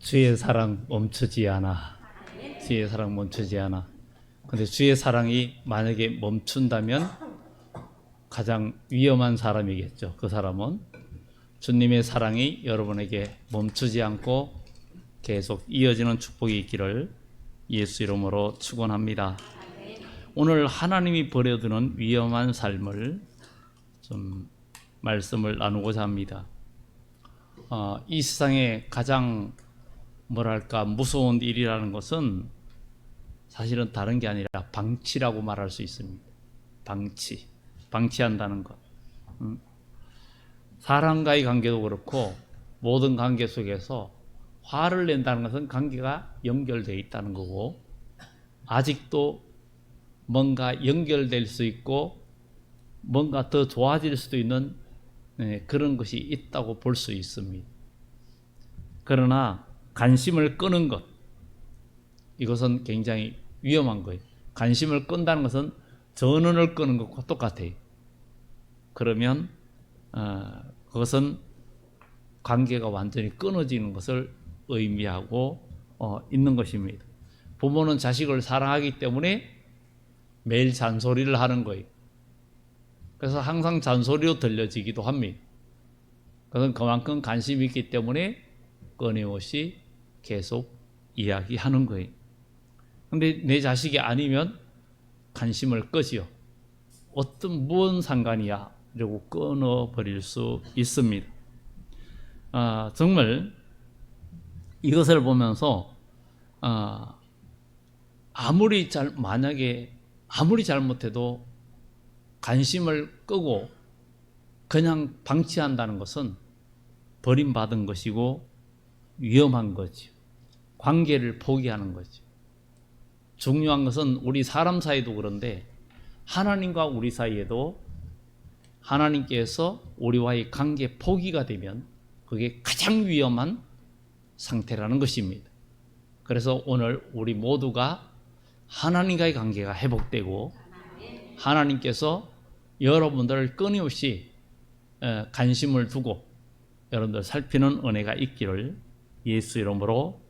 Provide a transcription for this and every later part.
주의 사랑 멈추지 않아. 주의 사랑 멈추지 않아. 근데 주의 사랑이 만약에 멈춘다면 가장 위험한 사람이겠죠. 그 사람은 주님의 사랑이 여러분에게 멈추지 않고 계속 이어지는 축복이 있기를 예수 이름으로 축원합니다. 오늘 하나님이 버려두는 위험한 삶을 좀 말씀을 나누고자 합니다. 이 세상에 가장 뭐랄까 무서운 일이라는 것은 사실은 다른 게 아니라 방치라고 말할 수 있습니다. 방치한다는 것. 사람과의 관계도 그렇고 모든 관계 속에서 화를 낸다는 것은 관계가 연결되어 있다는 거고, 아직도 뭔가 연결될 수 있고 뭔가 더 좋아질 수도 있는 그런 것이 있다고 볼 수 있습니다. 그러나 관심을 끄는 것, 이것은 굉장히 위험한 거예요. 관심을 끈다는 것은 전원을 끄는 것과 똑같아요. 그러면 그것은 관계가 완전히 끊어지는 것을 의미하고 있는 것입니다. 부모는 자식을 사랑하기 때문에 매일 잔소리를 하는 거예요. 그래서 항상 잔소리로 들려지기도 합니다. 그것은 그만큼 관심이 있기 때문에 끊임없이 계속 이야기하는 거예요. 그런데 내 자식이 아니면 관심을 끄지요. 무슨 상관이야? 이러고 끊어버릴 수 있습니다. 정말 이것을 보면서 만약에 아무리 잘못해도 관심을 끄고 그냥 방치한다는 것은 버림받은 것이고 위험한 거죠. 관계를 포기하는 거죠. 중요한 것은 우리 사람 사이도 그런데 하나님과 우리 사이에도 하나님께서 우리와의 관계 포기가 되면 그게 가장 위험한 상태라는 것입니다. 그래서 오늘 우리 모두가 하나님과의 관계가 회복되고 하나님께서 여러분들을 끊임없이 관심을 두고 여러분들 살피는 은혜가 있기를 예수 이름으로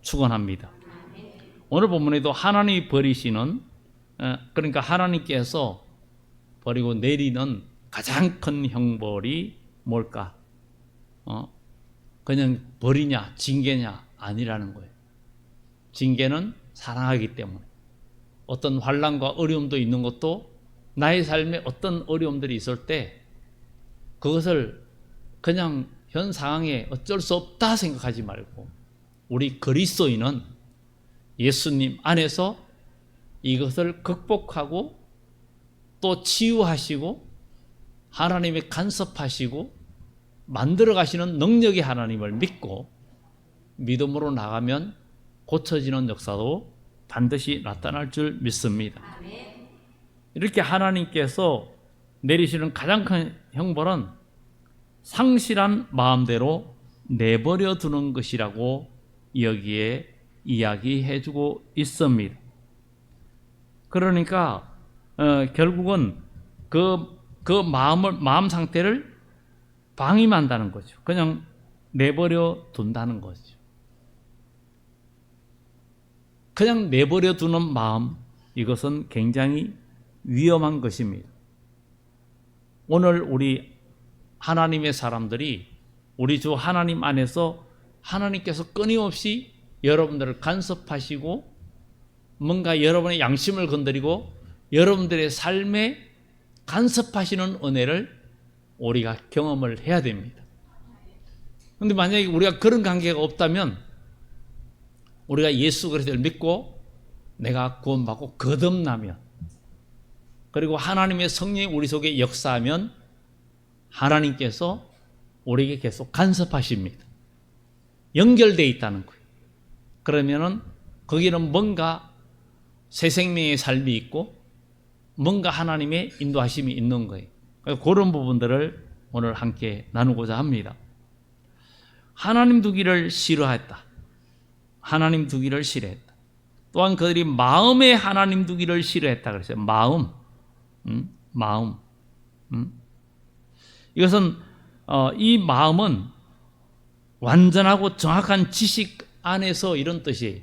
축원합니다. 오늘 본문에도 하나님이 버리시는, 그러니까 하나님께서 버리고 내리는 가장 큰 형벌이 뭘까? 그냥 버리냐 징계냐 아니라는 거예요. 징계는 사랑하기 때문에 어떤 환난과 어려움도 있는 것도 나의 삶에 어떤 어려움들이 있을 때 그것을 그냥 현 상황에 어쩔 수 없다 생각하지 말고 우리 그리스도인은 예수님 안에서 이것을 극복하고 또 치유하시고 하나님의 간섭하시고 만들어 가시는 능력의 하나님을 믿고 믿음으로 나가면 고쳐지는 역사도 반드시 나타날 줄 믿습니다. 이렇게 하나님께서 내리시는 가장 큰 형벌은 상실한 마음대로 내버려 두는 것이라고 여기에 이야기해 주고 있습니다. 그러니까 결국은 그 마음 상태를 방임한다는 거죠. 그냥 내버려 둔다는 거죠. 그냥 내버려 두는 마음, 이것은 굉장히 위험한 것입니다. 오늘 우리 하나님의 사람들이 우리 주 하나님 안에서 하나님께서 끊임없이 여러분들을 간섭하시고 뭔가 여러분의 양심을 건드리고 여러분들의 삶에 간섭하시는 은혜를 우리가 경험을 해야 됩니다. 그런데 만약에 우리가 그런 관계가 없다면 우리가 예수 그리스도를 믿고 내가 구원받고 거듭나면 그리고 하나님의 성령이 우리 속에 역사하면 하나님께서 우리에게 계속 간섭하십니다. 연결되어 있다는 거예요. 그러면은 거기는 뭔가 새 생명의 삶이 있고 뭔가 하나님의 인도하심이 있는 거예요. 그런 부분들을 오늘 함께 나누고자 합니다. 하나님 두기를 싫어했다. 하나님 두기를 싫어했다. 또한 그들이 마음에 하나님 두기를 싫어했다 그랬어요. 마음. 이것은 이 마음은 완전하고 정확한 지식 안에서 이런 뜻이에요.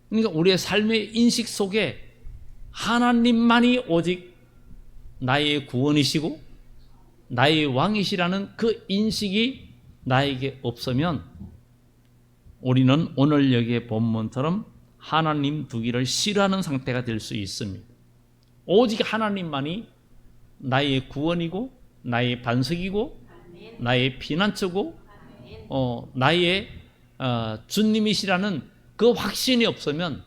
그러니까 우리의 삶의 인식 속에 하나님만이 오직 나의 구원이시고 나의 왕이시라는 그 인식이 나에게 없으면 우리는 오늘 여기의 본문처럼 하나님 두기를 싫어하는 상태가 될 수 있습니다. 오직 하나님만이 나의 구원이고 나의 반석이고 나의 피난처고 나의 주님이시라는 그 확신이 없으면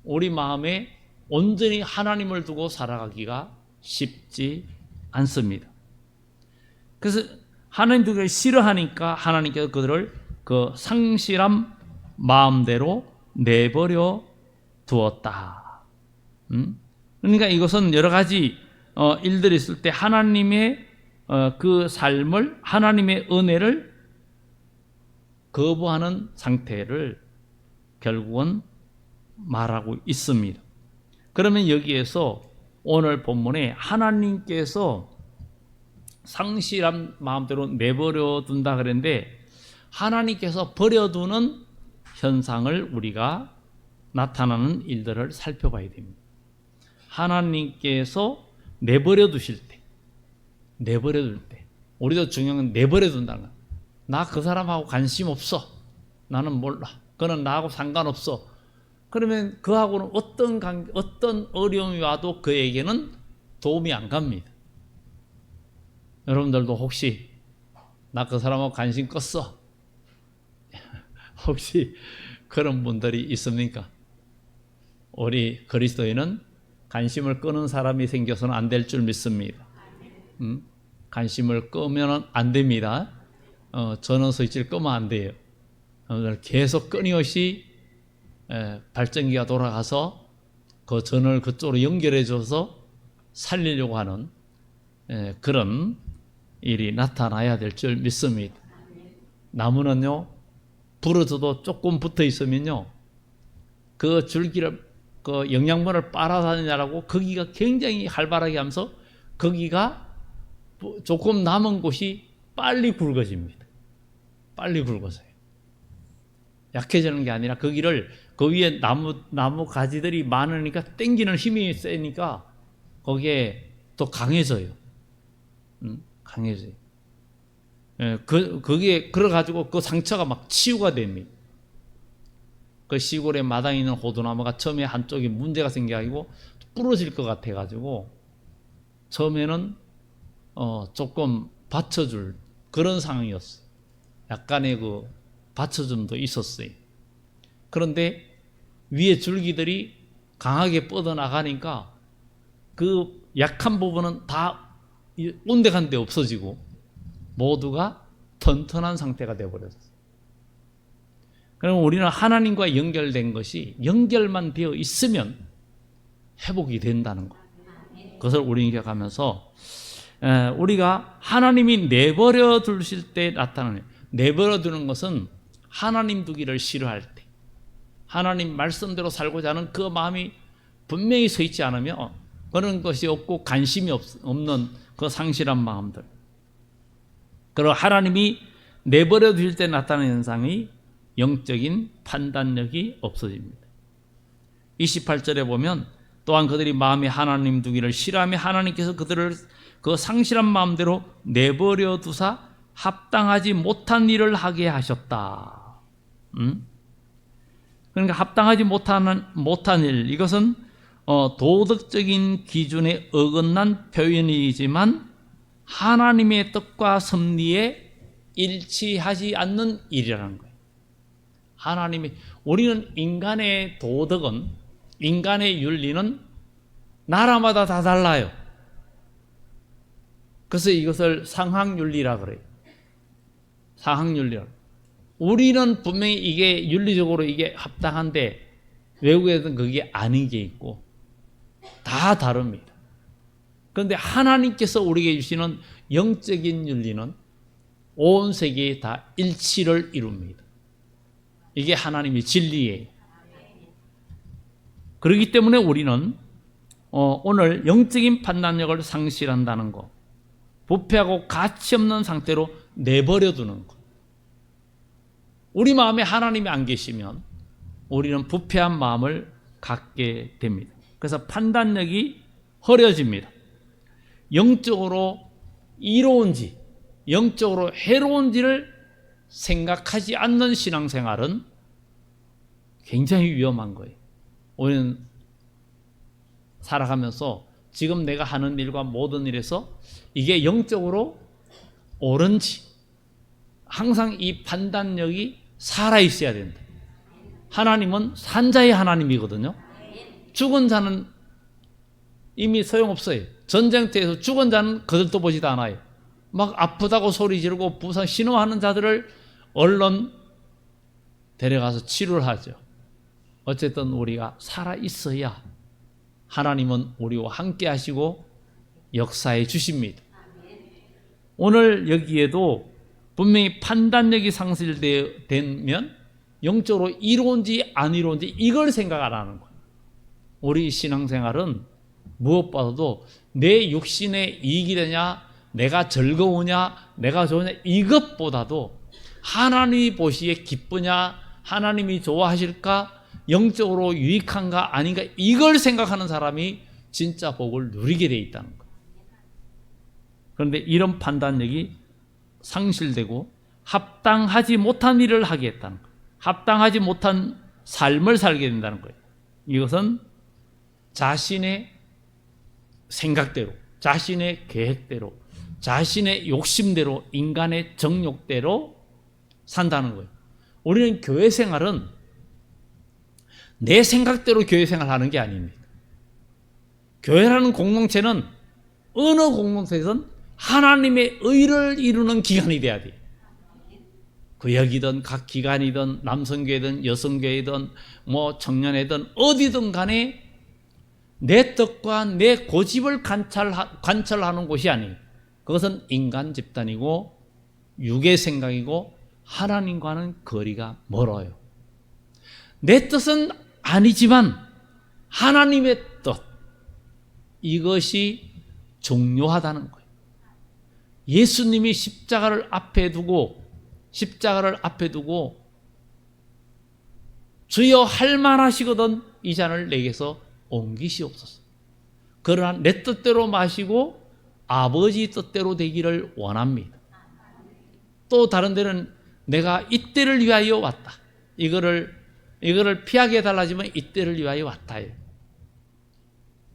우리 마음에 온전히 하나님을 두고 살아가기가 쉽지 않습니다. 그래서 하나님 두기를 싫어하니까 하나님께서 그들을 그 상실한 마음대로 내버려 두었다. 그러니까 이것은 여러 가지 일들이 있을 때 하나님의 그 삶을, 하나님의 은혜를 거부하는 상태를 결국은 말하고 있습니다. 그러면 여기에서 오늘 본문에 하나님께서 상실한 마음대로 내버려 둔다 그랬는데 하나님께서 버려두는 현상을 우리가 나타나는 일들을 살펴봐야 됩니다. 하나님께서 내버려 두실 때, 내버려 둘 때, 우리도 중요한 건 내버려 둔다는 거야. 나 그 사람하고 관심 없어. 나는 몰라. 그는 나하고 상관없어. 그러면 그하고는 어떤 어려움이 와도 그에게는 도움이 안 갑니다. 여러분들도 혹시 나 그 사람하고 관심 껐어? 혹시 그런 분들이 있습니까? 우리 그리스도인은 관심을 끄는 사람이 생겨서는 안 될 줄 믿습니다. 관심을 끄면 안 됩니다. 전원 스위치를 끄면 안 돼요. 계속 끊임없이 발전기가 돌아가서 그 전원을 그쪽으로 연결해 줘서 살리려고 하는 그런 일이 나타나야 될 줄 믿습니다. 나무는요, 부러져도 조금 붙어 있으면요, 그 줄기를, 그 영양분을 빨아다니냐라고 거기가 굉장히 활발하게 하면서 거기가 조금 남은 곳이 빨리 굵어집니다. 빨리 굵어져요. 약해지는 게 아니라 거기를, 그 위에 나무 가지들이 많으니까 당기는 힘이 세니까 거기에 또 강해져요. 강해져요. 거기에 그래가지고 그 상처가 막 치유가 됩니다. 그 시골에 마당에 있는 호두나무가 처음에 한쪽에 문제가 생겨가지고 부러질 것 같아가지고 처음에는 조금 받쳐줄 그런 상황이었어요. 약간의 그 받쳐줌도 있었어요. 그런데 위에 줄기들이 강하게 뻗어나가니까 그 약한 부분은 다 온데간데 없어지고 모두가 튼튼한 상태가 되어버렸어요. 그럼 우리는 하나님과 연결된 것이 연결만 되어 있으면 회복이 된다는 것. 그것을 우리는 기억하면서 우리가 하나님이 내버려 두실 때 나타나는, 내버려 두는 것은 하나님 두기를 싫어할 때, 하나님 말씀대로 살고자 하는 그 마음이 분명히 서 있지 않으면 그런 것이 없고 관심이 없는 그 상실한 마음들, 그리고 하나님이 내버려 두실 때 나타나는 현상이 영적인 판단력이 없어집니다. 28절에 보면 또한 그들이 마음에 하나님 두기를 싫어하며 하나님께서 그들을 그 상실한 마음대로 내버려 두사 합당하지 못한 일을 하게 하셨다. 그러니까 합당하지 못한 일, 이것은 도덕적인 기준에 어긋난 표현이지만 하나님의 뜻과 섭리에 일치하지 않는 일이라는 거예요. 우리는 인간의 도덕은, 인간의 윤리는 나라마다 다 달라요. 그래서 이것을 상학윤리라 그래요. 상학윤리라. 우리는 분명히 이게 윤리적으로 이게 합당한데 외국에서는 그게 아닌 게 있고 다 다릅니다. 그런데 하나님께서 우리에게 주시는 영적인 윤리는 온 세계에 다 일치를 이룹니다. 이게 하나님의 진리예요. 그렇기 때문에 우리는 오늘 영적인 판단력을 상실한다는 것, 부패하고 가치 없는 상태로 내버려 두는 것, 우리 마음에 하나님이 안 계시면 우리는 부패한 마음을 갖게 됩니다. 그래서 판단력이 흐려집니다. 영적으로 이로운지 영적으로 해로운지를 생각하지 않는 신앙생활은 굉장히 위험한 거예요. 우리는 살아가면서 지금 내가 하는 일과 모든 일에서 이게 영적으로 옳은지 항상 이 판단력이 살아있어야 된다. 하나님은 산자의 하나님이거든요. 죽은 자는 이미 소용없어요. 전쟁터에서 죽은 자는 거들떠 보지도 않아요. 막 아프다고 소리 지르고 부상 신호하는 자들을 얼른 데려가서 치료를 하죠. 어쨌든 우리가 살아있어야 하나님은 우리와 함께 하시고 역사해 주십니다. 오늘 여기에도 분명히 판단력이 상실되면 영적으로 이로운지 안 이로운지 이걸 생각 안 하는 거예요. 우리 신앙생활은 무엇보다도 내 육신의 이익이 되냐, 내가 즐거우냐, 내가 좋으냐 이것보다도 하나님이 보시기에 기쁘냐, 하나님이 좋아하실까, 영적으로 유익한가 아닌가 이걸 생각하는 사람이 진짜 복을 누리게 돼 있다는 거예요. 그런데 이런 판단력이 상실되고 합당하지 못한 일을 하게 했다는 거예요. 합당하지 못한 삶을 살게 된다는 거예요. 이것은 자신의 생각대로, 자신의 계획대로, 자신의 욕심대로, 인간의 정욕대로 산다는 거예요. 우리는 교회 생활은 내 생각대로 교회 생활하는 게 아닙니다. 교회라는 공동체는 어느 공동체든 하나님의 의를 이루는 기관이 돼야 돼요. 구역이든 각 기관이든 남성교회든 여성교회든 뭐 청년회든 어디든 간에 내 뜻과 내 고집을 관철하는 곳이 아니에요. 그것은 인간 집단이고 육의 생각이고 하나님과는 거리가 멀어요. 내 뜻은 아니지만 하나님의 뜻, 이것이 중요하다는 거예요. 예수님이 십자가를 앞에 두고 주여 할 만하시거든 이 잔을 내게서 옮기시옵소서. 그러나 내 뜻대로 마시고 아버지 뜻대로 되기를 원합니다. 또 다른 데는 내가 이때를 위하여 왔다. 이거를 피하게 해달라지만 이때를 위하여 왔다요.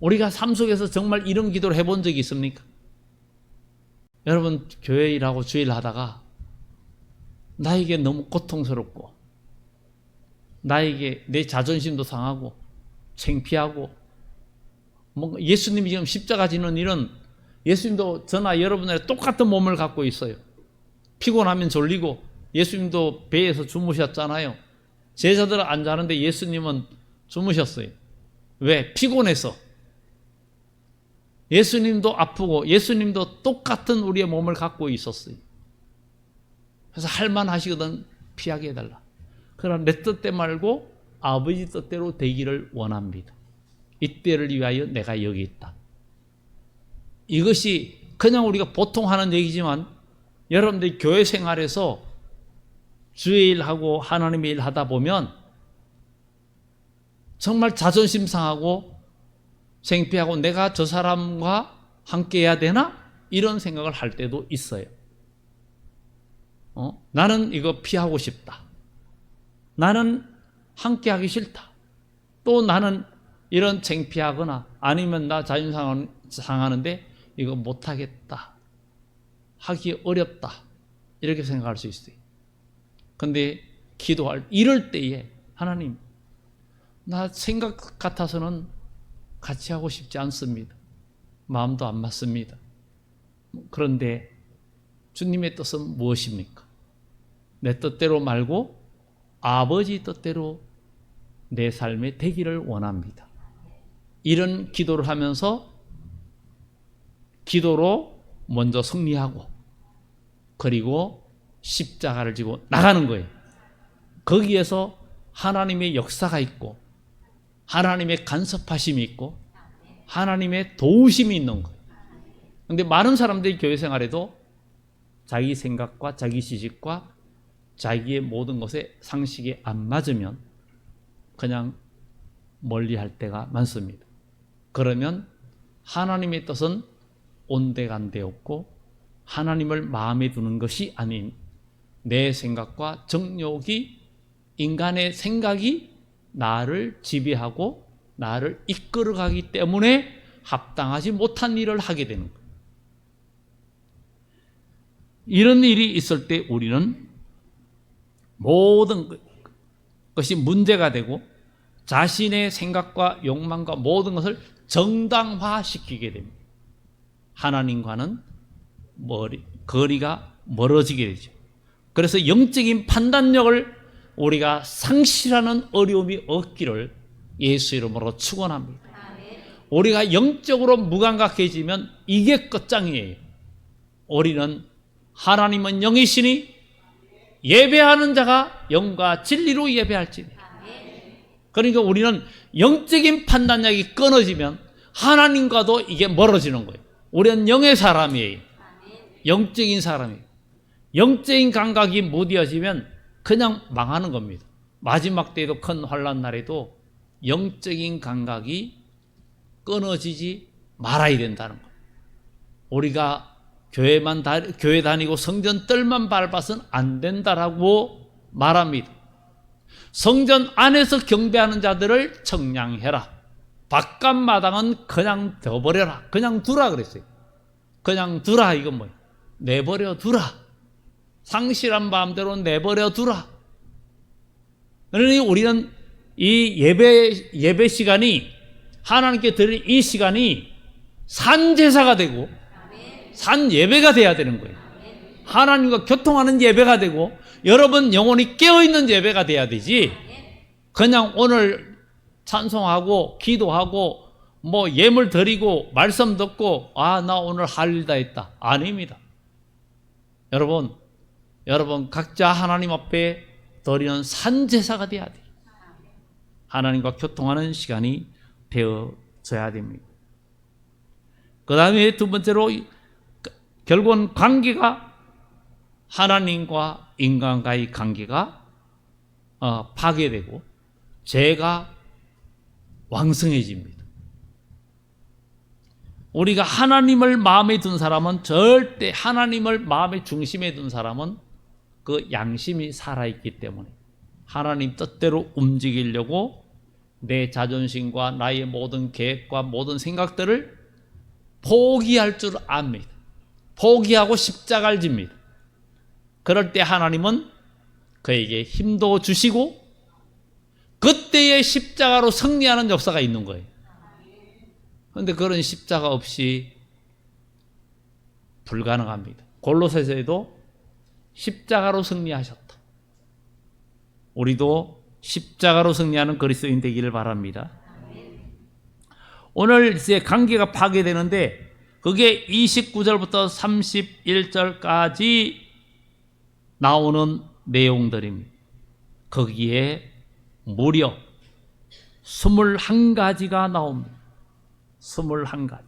우리가 삶 속에서 정말 이런 기도를 해본 적이 있습니까? 여러분 교회 일하고 주일 하다가 나에게 너무 고통스럽고 나에게 내 자존심도 상하고 창피하고 뭔가 예수님이 지금 십자가 지는 일은 예수님도 저나 여러분의 똑같은 몸을 갖고 있어요. 피곤하면 졸리고 예수님도 배에서 주무셨잖아요. 제자들은 안 자는데 예수님은 주무셨어요. 왜? 피곤해서. 예수님도 아프고 예수님도 똑같은 우리의 몸을 갖고 있었어요. 그래서 할만하시거든 피하게 해달라. 그러나 내 뜻대로 말고 아버지 뜻대로 되기를 원합니다. 이때를 위하여 내가 여기 있다. 이것이 그냥 우리가 보통 하는 얘기지만 여러분들이 교회 생활에서 주의 일하고 하나님의 일 하다 보면 정말 자존심 상하고 창피하고 내가 저 사람과 함께 해야 되나? 이런 생각을 할 때도 있어요. 나는 이거 피하고 싶다. 나는 함께 하기 싫다. 또 나는 이런 창피하거나 아니면 나 자존심 상하는데 이거 못하겠다. 하기 어렵다. 이렇게 생각할 수 있어요. 근데 이럴 때에 하나님, 나 생각 같아서는 같이 하고 싶지 않습니다. 마음도 안 맞습니다. 그런데 주님의 뜻은 무엇입니까? 내 뜻대로 말고 아버지 뜻대로 내 삶에 되기를 원합니다. 이런 기도를 하면서 기도로 먼저 승리하고 그리고 십자가를 지고 나가는 거예요. 거기에서 하나님의 역사가 있고 하나님의 간섭하심이 있고 하나님의 도우심이 있는 거예요. 그런데 많은 사람들이 교회 생활에도 자기 생각과 자기 지식과 자기의 모든 것에 상식에 안 맞으면 그냥 멀리할 때가 많습니다. 그러면 하나님의 뜻은 온데간데 없고 하나님을 마음에 두는 것이 아닌 내 생각과 정욕이, 인간의 생각이 나를 지배하고 나를 이끌어가기 때문에 합당하지 못한 일을 하게 되는 거예요. 이런 일이 있을 때 우리는 모든 것이 문제가 되고 자신의 생각과 욕망과 모든 것을 정당화시키게 됩니다. 하나님과는 거리가 멀어지게 되죠. 그래서 영적인 판단력을 우리가 상실하는 어려움이 없기를 예수 이름으로 축원합니다. 우리가 영적으로 무감각해지면 이게 끝장이에요. 우리는 하나님은 영이시니 예배하는 자가 영과 진리로 예배할지니. 그러니까 우리는 영적인 판단력이 끊어지면 하나님과도 이게 멀어지는 거예요. 우리는 영의 사람이에요. 영적인 사람이에요. 영적인 감각이 무뎌지면 그냥 망하는 겁니다. 마지막 때에도 큰 환난 날에도 영적인 감각이 끊어지지 말아야 된다는 거예요. 우리가 교회 다니고 성전 뜰만 밟아서는 안 된다라고 말합니다. 성전 안에서 경배하는 자들을 청량해라. 바깥 마당은 그냥 둬버려라. 그냥 두라 그랬어요. 그냥 두라 이건 뭐예요? 내버려 두라. 상실한 마음대로 내버려 두라. 그러니 우리는 이 예배 시간이 하나님께 드리는 이 시간이 산제사가 되고 산 예배가 돼야 되는 거예요. 하나님과 교통하는 예배가 되고 여러분 영혼이 깨어있는 예배가 돼야 되지, 그냥 오늘 찬송하고 기도하고 뭐 예물 드리고 말씀 듣고 나 오늘 할 일 다 했다. 아닙니다. 여러분 각자 하나님 앞에 드리는 산제사가 돼야 돼요. 하나님과 교통하는 시간이 되어져야 됩니다. 그 다음에 두 번째로 결국은 관계가, 하나님과 인간과의 관계가 파괴되고 죄가 왕성해집니다. 우리가 하나님을 마음에 둔 사람은 절대, 하나님을 마음의 중심에 둔 사람은 그 양심이 살아있기 때문에 하나님 뜻대로 움직이려고 내 자존심과 나의 모든 계획과 모든 생각들을 포기할 줄 압니다. 포기하고 십자가를 집니다. 그럴 때 하나님은 그에게 힘도 주시고 그때의 십자가로 승리하는 역사가 있는 거예요. 그런데 그런 십자가 없이 불가능합니다. 골로새서에도 십자가로 승리하셨다. 우리도 십자가로 승리하는 그리스도인 되기를 바랍니다. 오늘 이제 관계가 파괴되는데 그게 29절부터 31절까지 나오는 내용들입니다. 거기에 무려 21가지가 나옵니다. 21가지.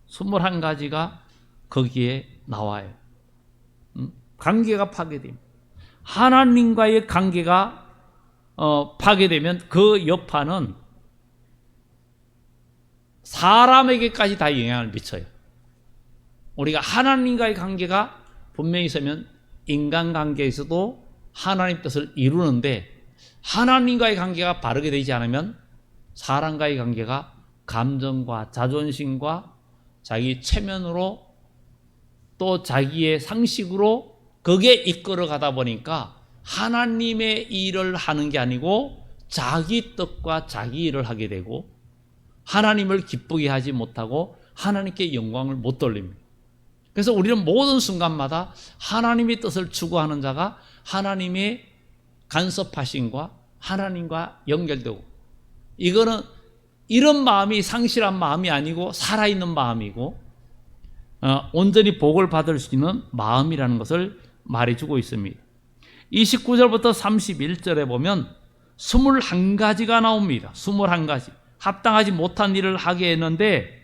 21가지가 거기에 나와요. 관계가 파괴됩니다. 하나님과의 관계가 파괴되면 그 여파는 사람에게까지 다 영향을 미쳐요. 우리가 하나님과의 관계가 분명히 있으면 인간관계에서도 하나님 뜻을 이루는데, 하나님과의 관계가 바르게 되지 않으면 사람과의 관계가 감정과 자존심과 자기 체면으로 또 자기의 상식으로 그게 이끌어 가다 보니까 하나님의 일을 하는 게 아니고 자기 뜻과 자기 일을 하게 되고 하나님을 기쁘게 하지 못하고 하나님께 영광을 못 돌립니다. 그래서 우리는 모든 순간마다 하나님의 뜻을 추구하는 자가 하나님의 간섭하심과 하나님과 연결되고, 이거는 이런 마음이 상실한 마음이 아니고 살아있는 마음이고 온전히 복을 받을 수 있는 마음이라는 것을 말해주고 있습니다. 29절부터 31절에 보면 21가지가 나옵니다. 21가지. 합당하지 못한 일을 하게 했는데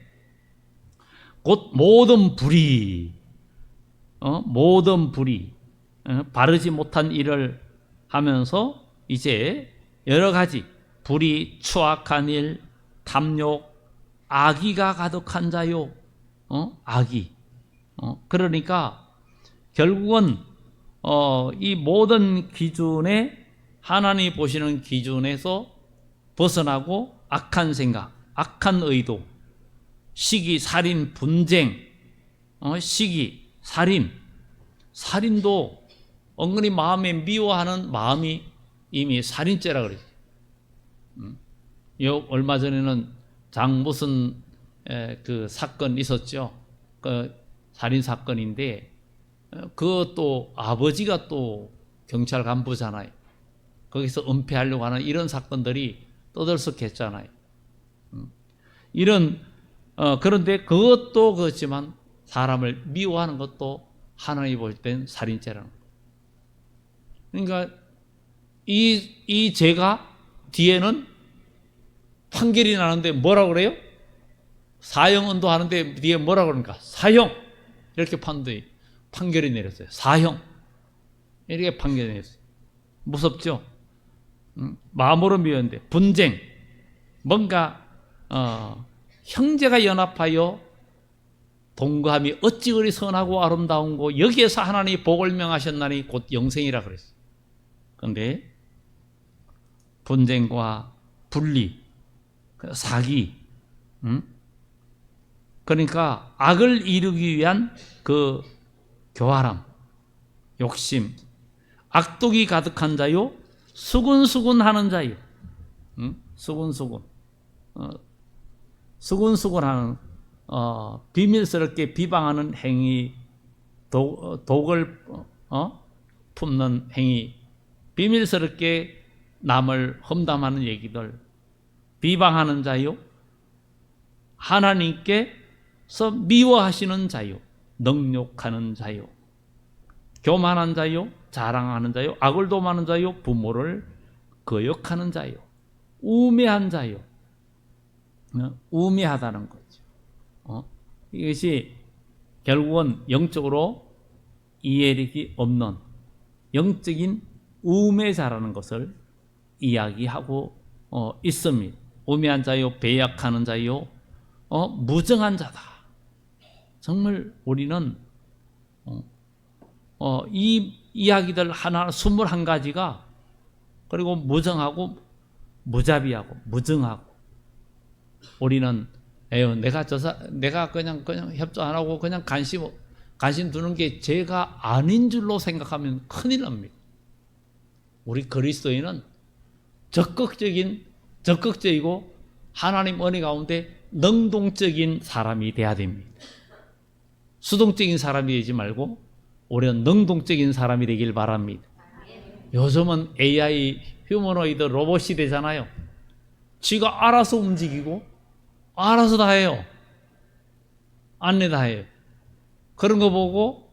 곧 모든 불의, 바르지 못한 일을 하면서 이제 여러 가지 불의, 추악한 일, 탐욕, 악의가 가득한 자요. 악의. 그러니까 결국은 이 모든 기준에 하나님이 보시는 기준에서 벗어나고 악한 생각, 악한 의도, 시기, 살인, 분쟁, 시기, 살인도 은근히 마음에 미워하는 마음이 이미 살인죄라 그러죠. 얼마 전에는 무슨 그 사건 있었죠. 그 살인 사건인데 그것도 아버지가 또 경찰 간부잖아요. 거기서 은폐하려고 하는 이런 사건들이 떠들썩했잖아요. 이런 그런데 그것도 그렇지만 사람을 미워하는 것도 하나님이 볼 땐 살인죄라는 거예요. 그러니까 이 죄가 뒤에는 판결이 나는데 뭐라고 그래요? 사형 언도하는데 뒤에 뭐라고 그러니까 사형 이렇게 판결이 내렸어요. 사형 이렇게 판결이 내렸어요. 무섭죠? 마음으로 미웠는데 분쟁 뭔가 형제가 연합하여 동거함이 어찌 그리 선하고 아름다운고 여기에서 하나님이 복을 명하셨나니 곧 영생이라 그랬어요. 그런데 분쟁과 분리, 사기, 그러니까 악을 이루기 위한 그 교활함, 욕심, 악독이 가득한 자요, 수군수군하는 자요, 수군수군하는 비밀스럽게 비방하는 행위, 독을 품는 행위, 비밀스럽게 남을 험담하는 얘기들, 비방하는 자요, 하나님께서 미워하시는 자요, 능욕하는 자요, 교만한 자요, 자랑하는 자요, 악을 도모하는 자요, 부모를 거역하는 자요, 우매한 자요. 우매하다는 거죠. 이것이 결국은 영적으로 이해력이 없는 영적인 우매자라는 것을 이야기하고 있습니다. 우매한 자요, 배약하는 자요, 무정한 자다. 정말 우리는 이 이야기들 하나 21가지가 그리고 무정하고 무자비하고 무정하고 우리는 내가 그냥 협조 안 하고 그냥 관심 두는 게 죄가 아닌 줄로 생각하면 큰일 납니다. 우리 그리스도인은 적극적이고 하나님 은혜 가운데 능동적인 사람이 돼야 됩니다. 수동적인 사람이 되지 말고 우리는 능동적인 사람이 되길 바랍니다. 요즘은 AI, 휴머노이드 로봇 시대잖아요. 지가 알아서 움직이고 알아서 다 해요. 안내 다 해요. 그런 거 보고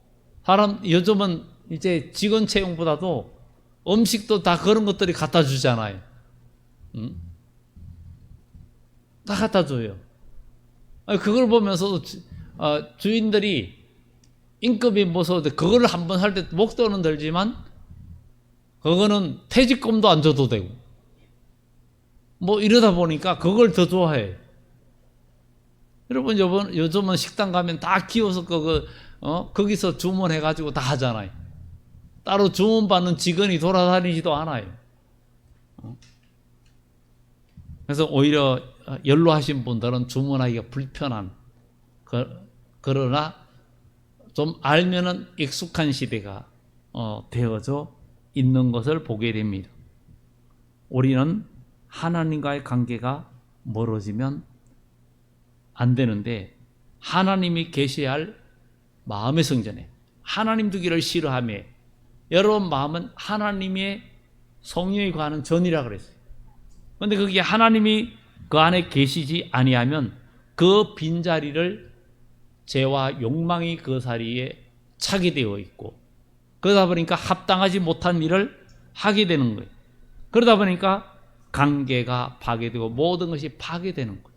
요즘은 이제 직원 채용보다도 음식도 다 그런 것들이 갖다 주잖아요. 다 갖다 줘요. 그걸 보면서 주인들이 임금이 무서운데 그걸 한번 할 때 목돈은 들지만 그거는 퇴직금도 안 줘도 되고 뭐 이러다 보니까 그걸 더 좋아해요. 여러분 요즘은 식당 가면 다 키워서 거기서 주문해가지고 다 하잖아요. 따로 주문받는 직원이 돌아다니지도 않아요. 그래서 오히려 연로하신 분들은 주문하기가 불편한 그러나 좀 알면은 익숙한 시대가 되어져 있는 것을 보게 됩니다. 우리는 하나님과의 관계가 멀어지면 안 되는데 하나님이 계셔야 할 마음의 성전에 하나님 두기를 싫어하며 여러분 마음은 하나님의 성령이 거하는 전이라 그랬어요. 그런데 그게 하나님이 그 안에 계시지 아니하면 그 빈자리를 죄와 욕망이 그 자리에 차게 되어 있고 그러다 보니까 합당하지 못한 일을 하게 되는 거예요. 그러다 보니까 관계가 파괴되고 모든 것이 파괴되는 거예요.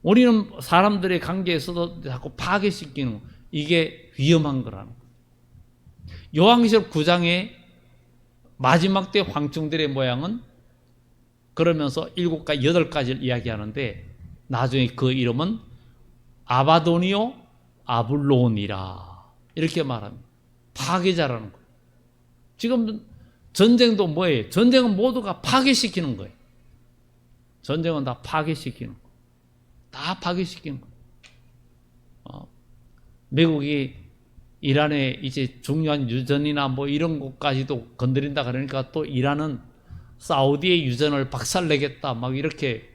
우리는 사람들의 관계에서도 자꾸 파괴시키는 이게 위험한 거라는 거예요. 요한계시록 9장의 마지막 때 황충들의 모양은 그러면서 7가지, 8가지를 이야기하는데 나중에 그 이름은 아바도니오 아블론이라 이렇게 말합니다. 파괴자라는 거예요. 지금 전쟁도 뭐예요? 전쟁은 모두가 파괴시키는 거예요. 전쟁은 다 파괴시키는 거예요. 다 파괴시키는 거예요. 미국이 이란의 이제 중요한 유전이나 뭐 이런 것까지도 건드린다 그러니까 또 이란은 사우디의 유전을 박살내겠다 막 이렇게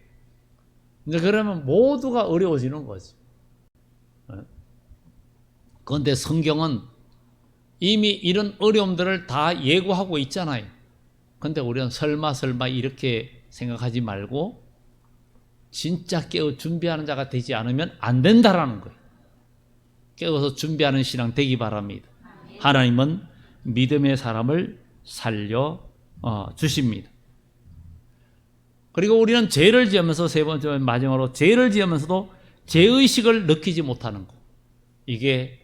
이제 그러면 모두가 어려워지는 거지. 그런데 성경은 이미 이런 어려움들을 다 예고하고 있잖아요. 그런데 우리는 설마 이렇게 생각하지 말고 진짜 깨어 준비하는 자가 되지 않으면 안 된다라는 거예요. 깨어서 준비하는 신앙 되기 바랍니다. 하나님은 믿음의 사람을 살려 주십니다. 그리고 우리는 죄를 지으면서 세 번째 마지막으로 죄를 지으면서도 죄의식을 느끼지 못하는 것. 이게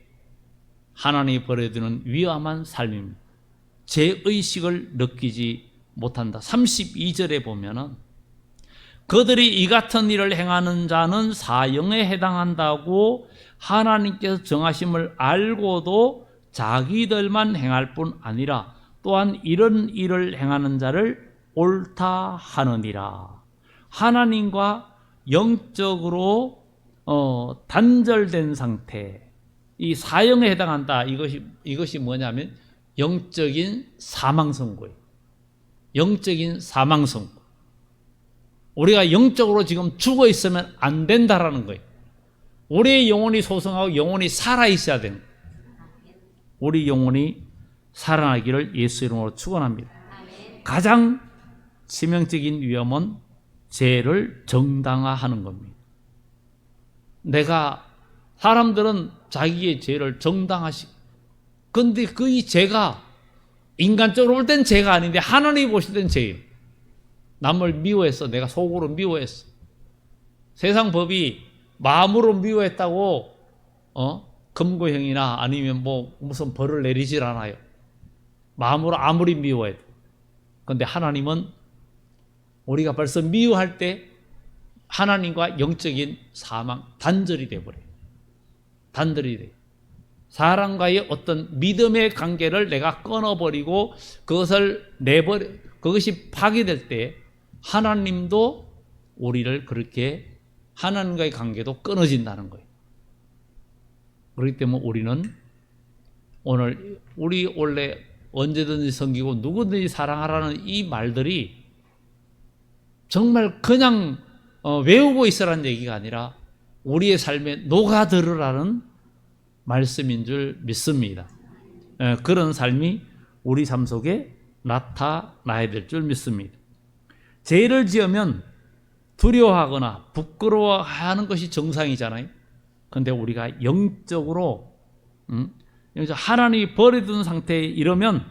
하나님이 버려두는 위험한 삶입니다. 죄의식을 느끼지 못한다. 32절에 보면은 그들이 이 같은 일을 행하는 자는 사형에 해당한다고 하나님께서 정하심을 알고도 자기들만 행할 뿐 아니라 또한 이런 일을 행하는 자를 옳다 하느니라. 하나님과 영적으로 단절된 상태, 이 사형에 해당한다. 이것이 뭐냐면 영적인 사망선고예요. 영적인 사망선고. 우리가 영적으로 지금 죽어 있으면 안 된다라는 거예요. 우리의 영혼이 소성하고 영혼이 살아 있어야 되는 거예요. 우리 영혼이 살아나기를 예수 이름으로 축원합니다. 가장 치명적인 위험은 죄를 정당화하는 겁니다. 사람들은 자기의 죄를 정당화시켜. 그런데 그 이 죄가 인간적으로 볼 땐 죄가 아닌데 하나님이 보실 땐 죄예요. 남을 미워했어. 내가 속으로 미워했어. 세상 법이 마음으로 미워했다고 금고형이나 아니면 뭐 무슨 벌을 내리질 않아요. 마음으로 아무리 미워해도. 그런데 하나님은 우리가 벌써 미워할 때 하나님과 영적인 사망, 단절이 돼버려요. 단절이 돼요. 사람과의 어떤 믿음의 관계를 내가 끊어버리고 그것이 파괴될 때 하나님도 우리를 그렇게 하나님과의 관계도 끊어진다는 거예요. 그렇기 때문에 우리는 우리 원래 언제든지 섬기고 누구든지 사랑하라는 이 말들이 정말 그냥 외우고 있으라는 얘기가 아니라 우리의 삶에 녹아들으라는 말씀인 줄 믿습니다. 그런 삶이 우리 삶 속에 나타나야 될 줄 믿습니다. 죄를 지으면 두려워하거나 부끄러워하는 것이 정상이잖아요. 그런데 우리가 영적으로 하나님이 버려둔 상태에 이르면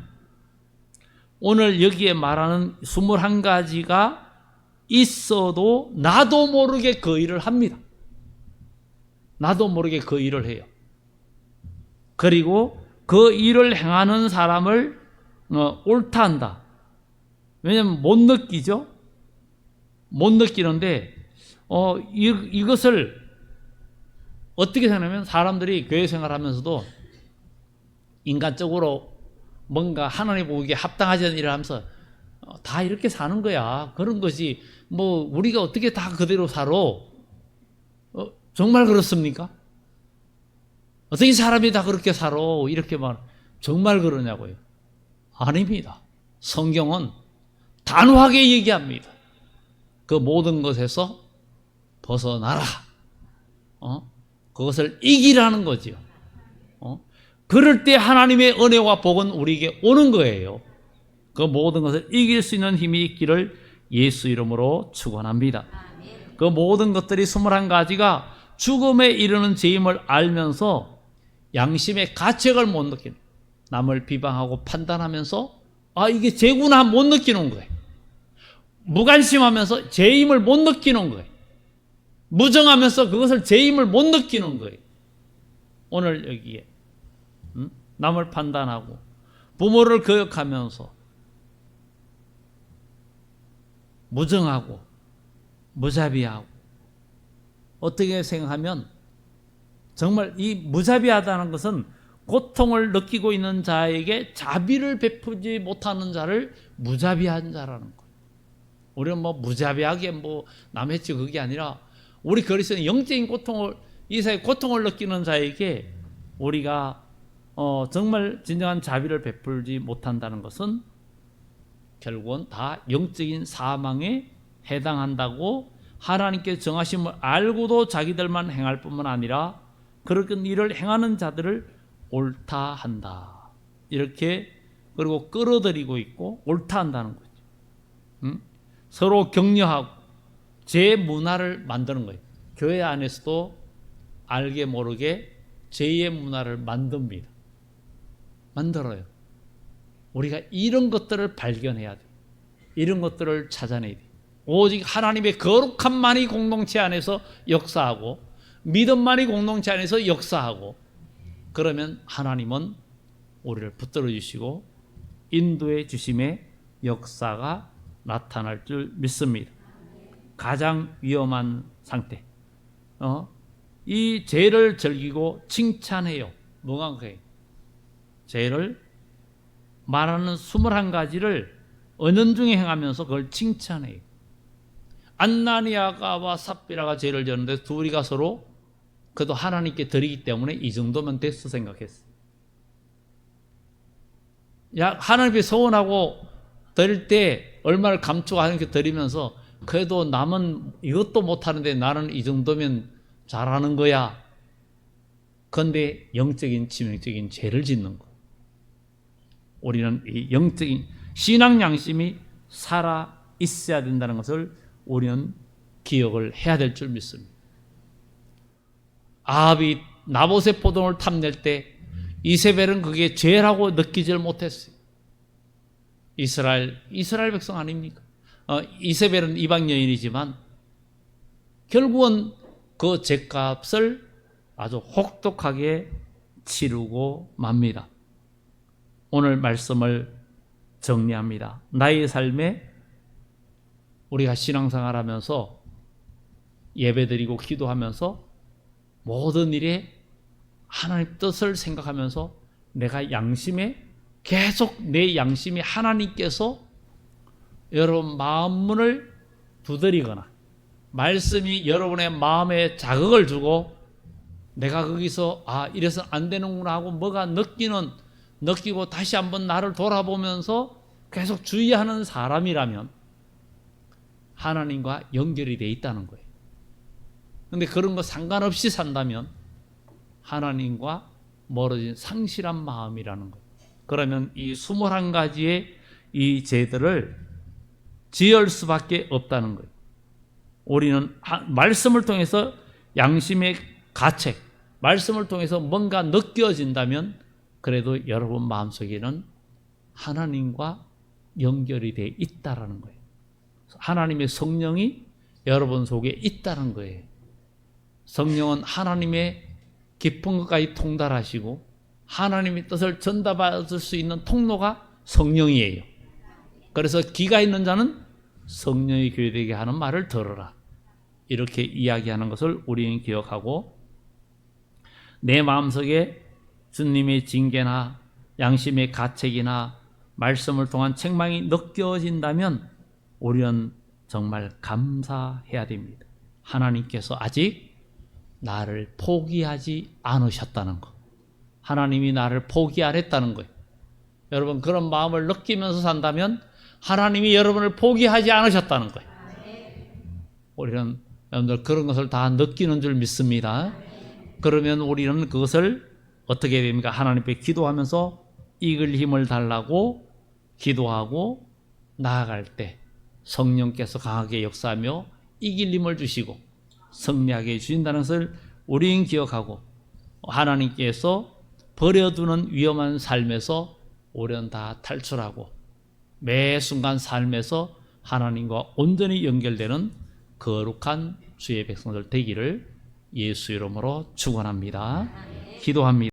오늘 여기에 말하는 21가지가 있어도 나도 모르게 그 일을 합니다. 나도 모르게 그 일을 해요. 그리고 그 일을 행하는 사람을 옳다 한다. 왜냐하면 못 느끼죠. 못 느끼는데 이것을 어떻게 생각하면 사람들이 교회 생활하면서도 인간적으로 뭔가 하나님 보기에 합당하지 않은 일을 하면서 다 이렇게 사는 거야. 그런 것이 뭐 우리가 어떻게 다 그대로 살아? 정말 그렇습니까? 어떻게 사람이 다 그렇게 살아? 이렇게 정말 그러냐고요? 아닙니다. 성경은 단호하게 얘기합니다. 그 모든 것에서 벗어나라. 그것을 이기라는 거지요. 그럴 때 하나님의 은혜와 복은 우리에게 오는 거예요. 그 모든 것을 이길 수 있는 힘이 있기를 예수 이름으로 축원합니다. 그 모든 것들이 21가지가 죽음에 이르는 죄임을 알면서 양심의 가책을 못 느끼는, 남을 비방하고 판단하면서 이게 죄구나 못 느끼는 거예요. 무관심하면서 죄임을 못 느끼는 거예요. 무정하면서 그것을 죄임을 못 느끼는 거예요. 오늘 여기에 남을 판단하고 부모를 거역하면서 무정하고 무자비하고, 어떻게 생각하면 정말 이 무자비하다는 것은 고통을 느끼고 있는 자에게 자비를 베푸지 못하는 자를 무자비한 자라는 거예요. 우리는 뭐 무자비하게 뭐 남했지 그게 아니라, 우리 그리스도는 영적인 고통을, 이 사회 고통을 느끼는 자에게 우리가 정말 진정한 자비를 베풀지 못한다는 것은 결국은 다 영적인 사망에 해당한다고, 하나님께 정하심을 알고도 자기들만 행할 뿐만 아니라 그런 일을 행하는 자들을 옳다 한다, 이렇게 그리고 끌어들이고 있고 옳다 한다는 거죠. 서로 격려하고 제 문화를 만드는 거예요. 교회 안에서도 알게 모르게 죄의 문화를 만들어요. 우리가 이런 것들을 발견해야 돼요. 이런 것들을 찾아내야 돼요. 오직 하나님의 거룩함만이 공동체 안에서 역사하고, 믿음만이 공동체 안에서 역사하고, 그러면 하나님은 우리를 붙들어 주시고 인도해 주심의 역사가 나타날 줄 믿습니다. 가장 위험한 상태, 이 죄를 즐기고 칭찬해요. 뭐가 그래요? 죄를 말하는 21가지를 은연중에 행하면서 그걸 칭찬해요. 안나니아가 삽비라가 죄를 지었는데 둘이가 서로 그래도 하나님께 드리기 때문에 이 정도면 됐어 생각했어요. 하나님께 서원하고 드릴 때 얼마를 감추고 하나님께 드리면서, 그래도 남은 이것도 못하는데 나는 이 정도면 잘하는 거야. 그런데 영적인 치명적인 죄를 짓는 거. 우리는 이 영적인 신앙 양심이 살아 있어야 된다는 것을 우리는 기억을 해야 될 줄 믿습니다. 아합이 나봇의 포도를 탐낼 때 이세벨은 그게 죄라고 느끼질 못했어요. 이스라엘 백성 아닙니까? 이세벨은 이방 여인이지만 결국은 그 죄값을 아주 혹독하게 치르고 맙니다. 오늘 말씀을 정리합니다. 나의 삶에 우리가 신앙생활하면서 예배드리고 기도하면서 모든 일에 하나님 뜻을 생각하면서 내가 양심에 계속 내 양심이 하나님께서 여러분 마음문을 두드리거나 말씀이 여러분의 마음에 자극을 주고 내가 거기서 이래서 안 되는구나 하고 뭐가 느끼고 다시 한번 나를 돌아보면서 계속 주의하는 사람이라면 하나님과 연결이 돼 있다는 거예요. 그런데 그런 거 상관없이 산다면 하나님과 멀어진 상실한 마음이라는 거예요. 그러면 이 21가지의 이 죄들을 지을 수밖에 없다는 거예요. 우리는 말씀을 통해서 양심의 가책, 말씀을 통해서 뭔가 느껴진다면 그래도 여러분 마음속에는 하나님과 연결이 돼 있다라는 거예요. 하나님의 성령이 여러분 속에 있다는 거예요. 성령은 하나님의 깊은 것까지 통달하시고 하나님의 뜻을 전달받을 수 있는 통로가 성령이에요. 그래서 귀가 있는 자는 성령이 교회되게 하는 말을 들어라, 이렇게 이야기하는 것을 우리는 기억하고, 내 마음속에 주님의 징계나 양심의 가책이나 말씀을 통한 책망이 느껴진다면 우리는 정말 감사해야 됩니다. 하나님께서 아직 나를 포기하지 않으셨다는 것, 하나님이 나를 포기 안 했다는 거예요. 여러분 그런 마음을 느끼면서 산다면 하나님이 여러분을 포기하지 않으셨다는 거예요. 우리는 여러분들 그런 것을 다 느끼는 줄 믿습니다. 그러면 우리는 그것을 어떻게 됩니까? 하나님께 기도하면서 이길 힘을 달라고 기도하고 나아갈 때 성령께서 강하게 역사하며 이길 힘을 주시고 승리하게 해주신다는 것을 우리는 기억하고, 하나님께서 버려두는 위험한 삶에서 우리는 다 탈출하고 매 순간 삶에서 하나님과 온전히 연결되는 거룩한 주의 백성들 되기를 예수 이름으로 축원합니다. 기도합니다.